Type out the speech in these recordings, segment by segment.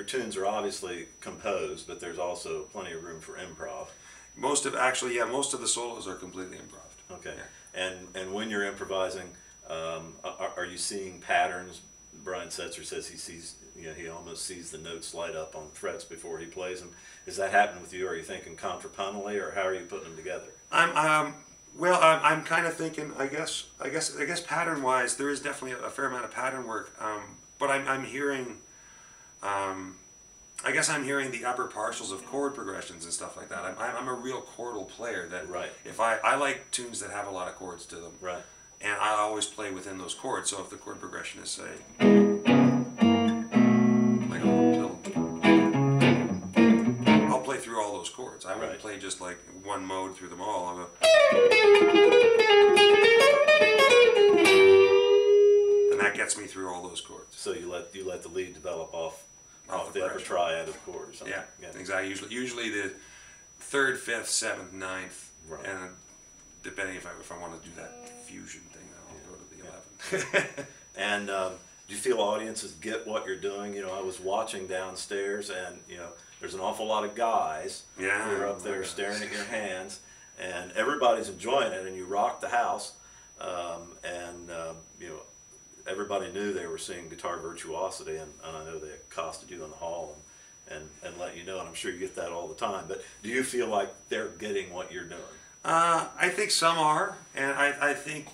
your tunes are obviously composed, but there's also plenty of room for improv. Most of actually, yeah, most of the solos are completely improv. Okay, Yeah. and when you're improvising, are you seeing patterns? Brian Setzer says he sees, you know, he almost sees the notes light up on frets before he plays them. Is that happening with you? Are you thinking contrapuntally, or how are you putting them together? I'm kind of thinking, I guess pattern-wise, there is definitely a fair amount of pattern work. But I'm hearing, I guess I'm hearing the upper partials of chord progressions and stuff like that. I'm a real chordal player. That right. If I like tunes that have a lot of chords to them. Right. And I always play within those chords. So if the chord progression is, say, like a little, I'll play through all those chords. I won't play just like one mode through them all. I'll go, and that gets me through all those chords. So you let the lead develop off the upper triad of chords. Yeah, exactly. Usually the third, fifth, seventh, ninth, right. And depending if I want to do that fusion thing, I'll go to the 11th. And do you feel audiences get what you're doing? You know, I was watching downstairs, and you know, there's an awful lot of guys who are up there staring at your hands, and everybody's enjoying it, and you rock the house, you know, everybody knew they were seeing guitar virtuosity, and I know they accosted you in the hall and let you know, and I'm sure you get that all the time. But do you feel like they're getting what you're doing? I think some are, and I think,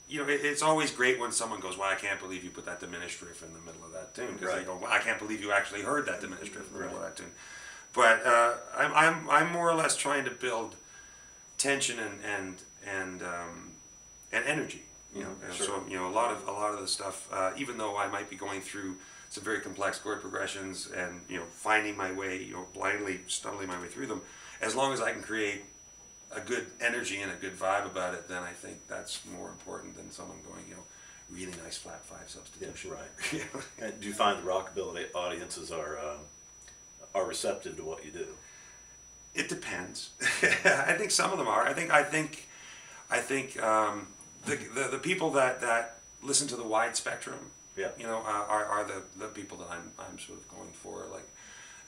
you know, it's always great when someone goes, "Well, I can't believe you put that diminished riff in the middle of that tune," because they go, "Well, I can't believe you actually heard that diminished riff in the middle of that tune." But I'm more or less trying to build tension and energy, you know. Sure. So you know, a lot of the stuff, even though I might be going through some very complex chord progressions and, you know, finding my way, you know, blindly stumbling my way through them, as long as I can create a good energy and a good vibe about it, then I think that's more important than someone going, you know, really nice flat five substitution. Yeah, right. And do you find the rockabilly audiences are receptive to what you do? It depends. I think some of them are. I think the people that listen to the wide spectrum, you know, are the people that I'm sort of going for. Like,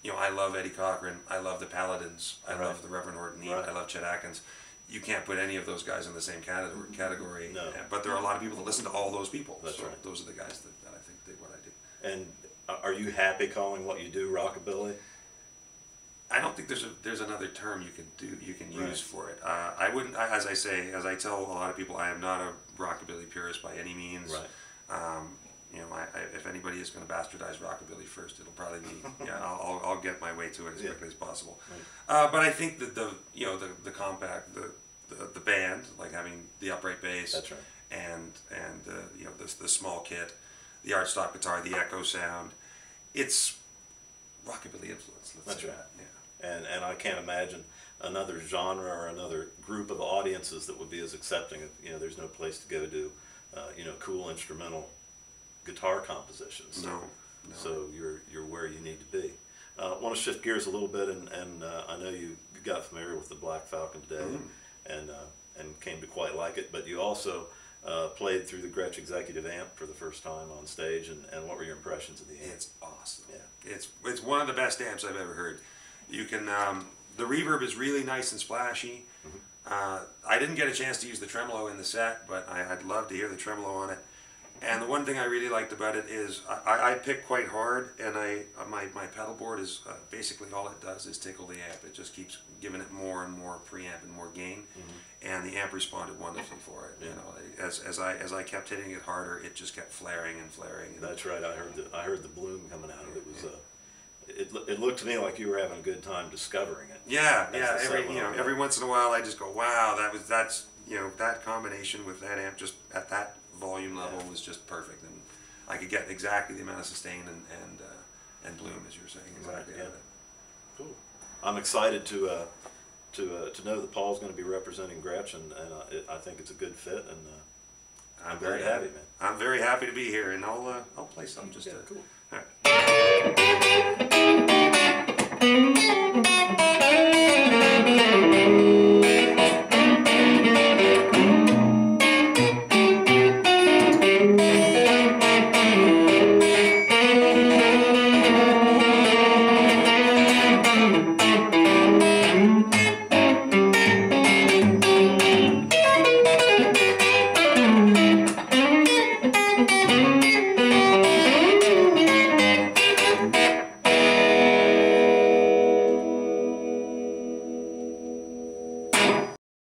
you know, I love Eddie Cochran, I love the Paladins, I love the Reverend Horton Heat, I love Chet Atkins. You can't put any of those guys in the same category. No. But there are a lot of people that listen to all those people. That's so right. Those are the guys that I think dig what I do. And are you happy calling what you do rockabilly? I don't think there's another term you can use for it. I wouldn't, as I tell a lot of people, I am not a rockabilly purist by any means. Right. You know, if anybody is going to bastardize rockabilly first, it'll probably be, yeah, I'll get my way to it as quickly as possible. Right. But I think that the compact, the band, like having the upright bass, that's right, and you know, the small kit, the artstop guitar, the echo sound, it's rockabilly influence. Let's say right. That. Yeah. And I can't imagine another genre or another group of audiences that would be as accepting of, you know, there's no place to go do, you know, cool instrumental guitar compositions. No. So you're where you need to be. I want to shift gears a little bit, and I know you got familiar with the Black Falcon today, and came to quite like it. But you also played through the Gretsch Executive Amp for the first time on stage, and what were your impressions of the amp? It's awesome. Yeah. It's one of the best amps I've ever heard. You can the reverb is really nice and splashy. I didn't get a chance to use the tremolo in the set, but I'd love to hear the tremolo on it. And the one thing I really liked about it is I pick quite hard, and my pedal board is basically all it does is tickle the amp. It just keeps giving it more and more preamp and more gain, and the amp responded wonderfully for it. You know, as I kept hitting it harder, it just kept flaring and flaring. That's right. I heard the bloom coming out of it. It looked to me like you were having a good time discovering it. Yeah. Every once in a while I just go, wow, that's you know, that combination with that amp just at that volume level was just perfect, and I could get exactly the amount of sustain and bloom, as you were saying. Exactly. Right, yeah. Cool. I'm excited to know that Paul's going to be representing Gretsch, and I think it's a good fit, and I'm very happy, man. I'm very happy to be here, and I'll play some just to cool.